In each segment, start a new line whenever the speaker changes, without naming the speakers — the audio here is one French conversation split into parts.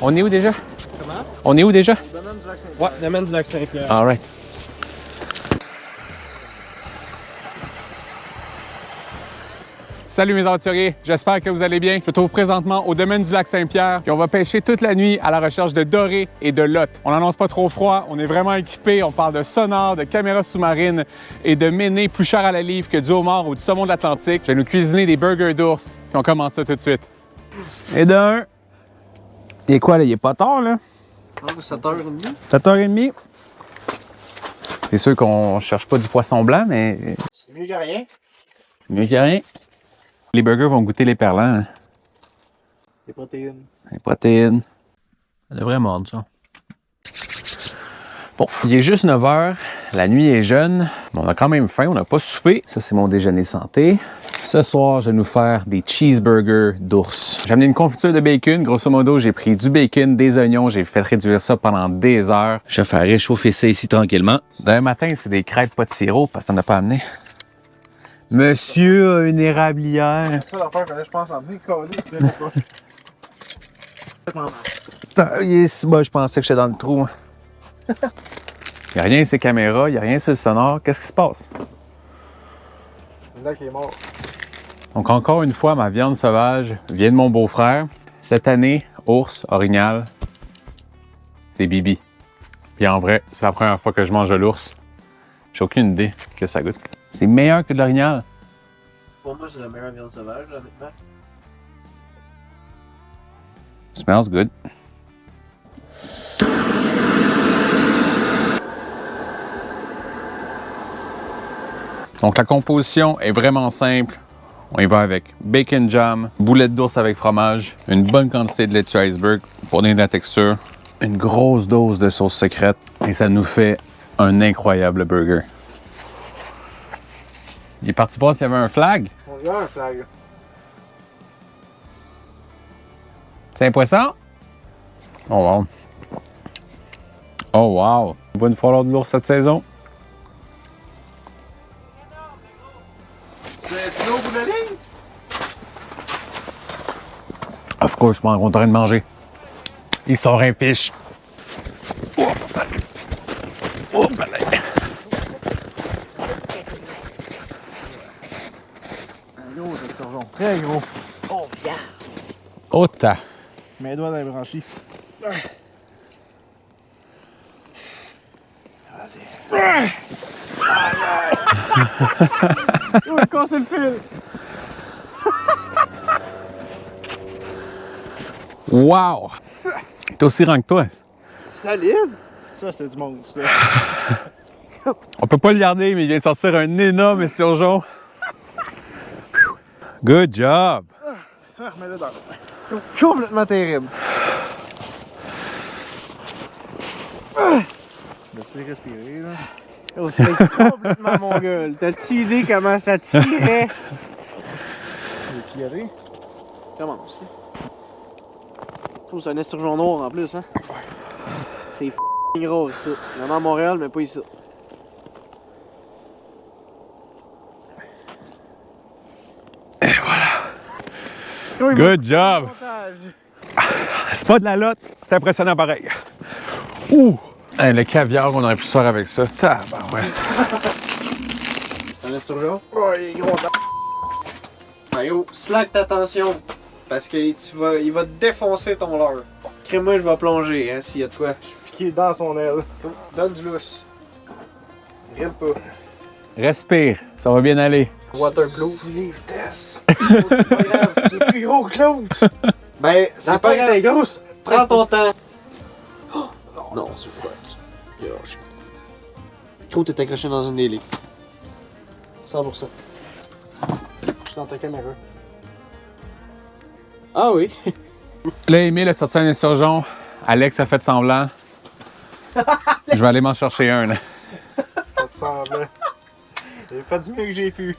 On est où déjà?
Comment?
On est où déjà?
Domaine du Lac-Saint-Pierre. Ouais, domaine du Lac-Saint-Pierre.
All right. Salut mes aventuriers, j'espère que vous allez bien. Je me trouve présentement au domaine du Lac-Saint-Pierre et on va pêcher toute la nuit à la recherche de dorés et de lottes. On n'annonce pas trop froid, on est vraiment équipé, on parle de sonar, de caméras sous-marines et de ménées plus chères à la livre que du homard ou du saumon de l'Atlantique. Je vais nous cuisiner des burgers d'ours, puis on commence ça tout de suite. Et d'un, il est quoi là? Il est pas tard là?
7h30.
7h30. C'est sûr qu'on cherche pas du poisson blanc, mais
C'est mieux que rien.
c'est mieux que rien. Les burgers vont goûter les perlants. Hein?
Les protéines.
Les protéines. Ça devrait mordre, ça. Bon, il est juste 9 h. La nuit est jeune. Mais on a quand même faim. On n'a pas soupé. Ça, c'est mon déjeuner santé. Ce soir, je vais nous faire des cheeseburgers d'ours. J'ai amené une confiture de bacon. Grosso modo, j'ai pris du bacon, des oignons. J'ai fait réduire ça pendant des heures. Je vais faire réchauffer ça ici tranquillement. Demain matin, c'est des crêpes pas de sirop parce que t'en as pas amené. Monsieur a une érablière.
C'est ça l'affaire que je pense emmener.
Moi, je pensais que j'étais dans le trou. Il n'y a rien sur ces caméras, il n'y a rien sur le sonore. Qu'est-ce qui se passe?
Le lac est mort.
Donc, encore une fois, ma viande sauvage vient de mon beau-frère. Cette année, ours, orignal, c'est Bibi. Puis en vrai, c'est la première fois que je mange de l'ours. J'ai aucune idée que ça goûte. C'est meilleur que de l'orignal.
Pour moi, c'est la meilleure viande sauvage, honnêtement.
Smells good. Donc la composition est vraiment simple. On y va avec bacon jam, boulettes d'ours avec fromage, une bonne quantité de laitue iceberg pour donner de la texture, une grosse dose de sauce secrète et ça nous fait un incroyable burger. Il est parti voir s'il y avait un flag.
On y a un flag.
C'est un poisson? Oh wow. Oh wow. Il va nous falloir de l'ours cette saison.
C'est l'eau au bout de la ligne?
Of course, je suis en train de manger. Il sort un fish. Oh, oh,
Gros, cette surgeon. Très gros. Oh, bien.
oh ta.
Mes doigts dans les branchies. Vas-y. Il m'a cassé le fil.
Wow! T'es aussi grand que toi.
Solide. Ça, c'est du monstre, là.
On peut pas le garder, mais il vient de sortir un énorme esturgeon. Good job!
Ah, remets-le dans l'eau. Complètement terrible. Laissez respirer, là. Oh, c'est complètement mon gueule. T'as-tu idée comment ça tirait? Veux-tu y aller? Commence. Oh, c'est un esturgeon noir en plus, hein? C'est gros, ça. Il y en a à Montréal, mais pas ici.
Et voilà! Good job! C'est pas de la lotte, c'est impressionnant pareil. Ouh! Hey, le caviar, on aurait pu se faire avec ça. Tabarouette.
C'est un esturgeon? Oh, il est gros. Ben yo, slack ta tension. Parce que il va te défoncer ton leurre. Crée-moi, je vais plonger, hein, s'il y a de quoi. Je suis piqué dans son aile. Oh, donne du lousse. Rêve pas.
Respire, ça va bien aller.
Waterproof. C'est les vitesses. C'est pas grave. Il est plus gros que l'autre. Ben, c'est pas grave. Grosse. Prends ton temps. Oh, non, c'est fuck. Gros, t'es accroché dans une des lits. 100%. Je suis dans ta caméra. Ah oui.
Là, Émile a sorti un esturgeon. Alex a fait semblant. Je vais aller m'en chercher un. Là.
Fait semblant. J'ai fait du mieux que j'ai pu.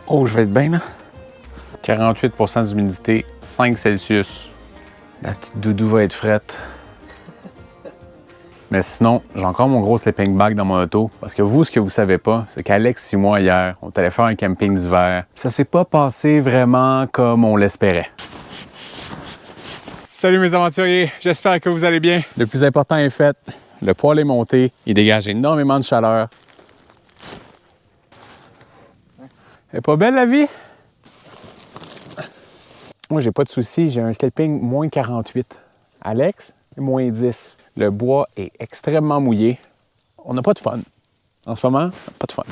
Oh, je vais être bien là. 48% d'humidité, 5 Celsius. La petite doudou va être frette. Mais sinon, j'ai encore mon gros sleeping bag dans mon auto. Parce que vous, ce que vous savez pas, c'est qu'Alex et moi, hier, on est allé faire un camping d'hiver. Ça s'est pas passé vraiment comme on l'espérait. Salut mes aventuriers, j'espère que vous allez bien. Le plus important est fait, le poêle est monté, il dégage énormément de chaleur. Elle est pas belle la vie? Moi, j'ai pas de soucis, j'ai un sleeping moins 48. Alex, moins 10. Le bois est extrêmement mouillé. On n'a pas de fun. En ce moment, pas de fun.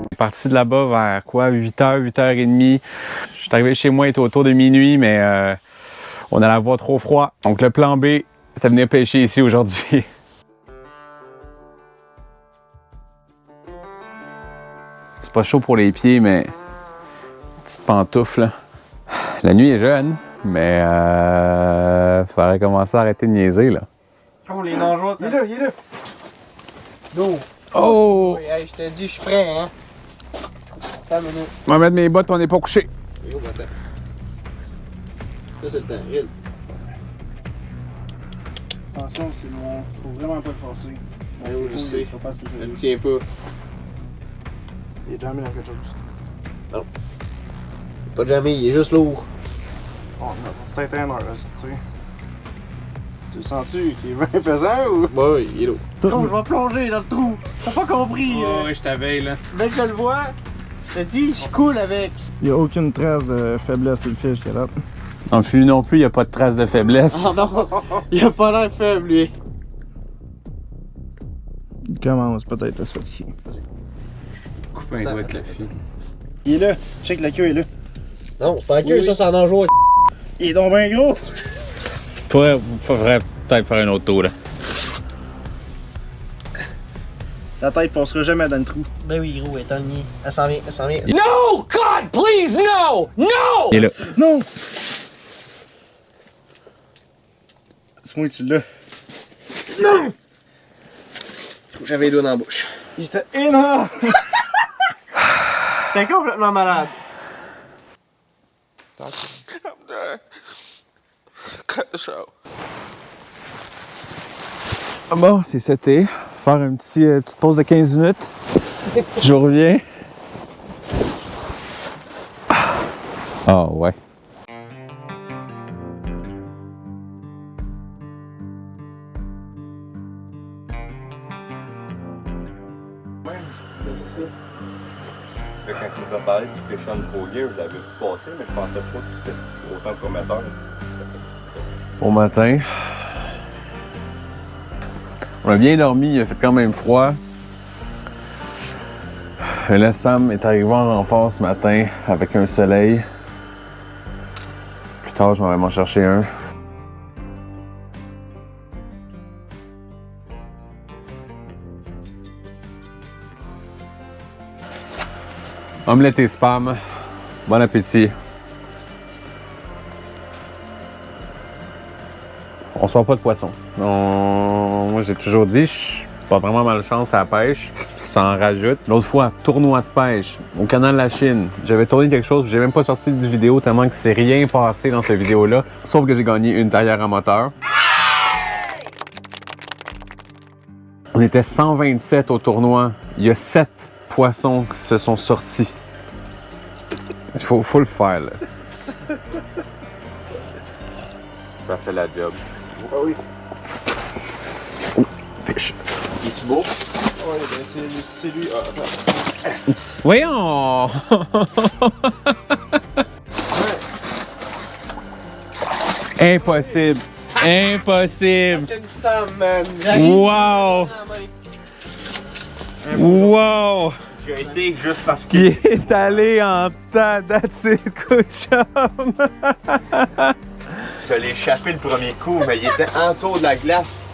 Je suis parti de là-bas vers quoi? 8h, 8h30. Je suis arrivé chez moi, il était autour de minuit, mais on allait avoir trop froid. Donc le plan B, c'était venir pêcher ici aujourd'hui. C'est pas chaud pour les pieds, mais petite pantoufle. La nuit est jeune, mais faudrait commencer à arrêter de niaiser là.
Oh, les dangereux. Il est là, il est là. L'eau.
Oh!
Oui, hey, je te dis, je suis prêt, hein. Attends une minute.
On va mettre mes bottes, on n'est pas couché.
Yo, attends. Ça, c'est le temps. Ride. Attention, c'est mon. Faut vraiment pas le forcer. Yo, je sais. Je ne tiens pas. Il est jamais dans quelque chose. Non. Pas jamais, il est juste lourd. Oh, on a peut-être un heure, là, tu sais. Tu le sens-tu qu'il est bien pesant ou? Oui, il est lourd. Trou, je vais plonger dans le trou. T'as pas compris?
Oh, je t'avais là.
Dès que je le vois, je te dis, je coule avec.
Il n'y a aucune trace de faiblesse sur le fiche, Caleb.
Non plus, il n'y a pas de trace de faiblesse.
Oh non, il a pas l'air faible, lui.
Il commence peut-être à se fatiguer.
Coupe un doigt avec la fille.
Il est là, check la queue est là.
Non, c'est pas la queue, ça, c'est en enjoué.
Il est donc bien gros!
Faudrait peut-être faire un autre tour là.
La tête passera jamais dans le trou.
Ben oui, gros, elle est en ligne. Elle s'en vient, elle s'en vient.
No! God, please, no! No!
Il est là.
Non! C'est moi que tu l'as.
Non! J'avais les doigts dans la bouche.
Il était énorme!
C'est complètement malade.
I'm done. Cut the show.
Bon, c'est seté. Faire une petite pause de 15 minutes. Je reviens. Ah ouais.
Quand tu nous as parlé du Fish on Pro Gear, je l'avais vu passer, mais je pensais pas que c'était autant prometteur.
Bon matin. On a bien dormi, il a fait quand même froid. Et là, Sam est arrivé en renfort ce matin avec un soleil. Plus tard, je m'en vais m'en chercher un. Omelette et spam. Bon appétit. On sort pas de poisson. Moi, j'ai toujours dit, je suis pas vraiment malchance à la pêche. Ça en rajoute. L'autre fois, tournoi de pêche au canal de la Chine. J'avais tourné quelque chose, j'ai même pas sorti de vidéo tellement que c'est rien passé dans cette vidéo-là. Sauf que j'ai gagné une talière à moteur. On était 127 au tournoi. Il y a 7 poissons qui se sont sortis. Il faut le faire, là.
Ça fait la job.
Ah oui.
Fish.
Es-tu beau?
Ouais, ben c'est lui. Ah, attends.
Voyons! Impossible! Impossible!
C'est une Sam, man.
Wow! Wow!
J'ai été juste parce que.
Qui est allé en temps, that's it, good job!
Je l'ai échappé le premier coup, mais il était en dessous de la glace.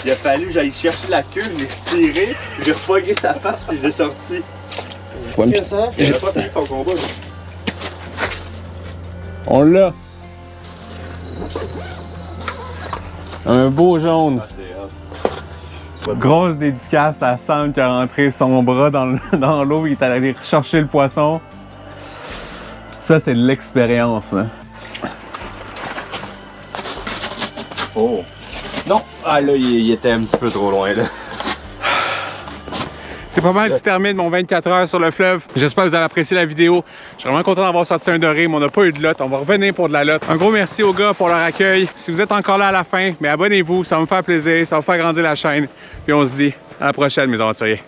Il a fallu que j'aille chercher la queue, je l'ai retiré, j'ai refogué sa face, puis je l'ai sorti.
Qu'est-ce que ça?
Il a pas fini son combat. lui.
On l'a! Un beau jaune.
Ah, c'est hot.
Grosse dédicace à Sam qui a rentré son bras dans l'eau, il est allé chercher le poisson. Ça, c'est de l'expérience. Hein.
Oh. Non! Ah là, il était un petit peu trop loin là.
C'est pas mal qui termine mon 24 heures sur le fleuve. J'espère que vous avez apprécié la vidéo. Je suis vraiment content d'avoir sorti un doré, mais on n'a pas eu de lotte. On va revenir pour de la lotte. Un gros merci aux gars pour leur accueil. Si vous êtes encore là à la fin, mais abonnez-vous, ça va me faire plaisir, ça va faire grandir la chaîne. Puis on se dit à la prochaine, mes aventuriers.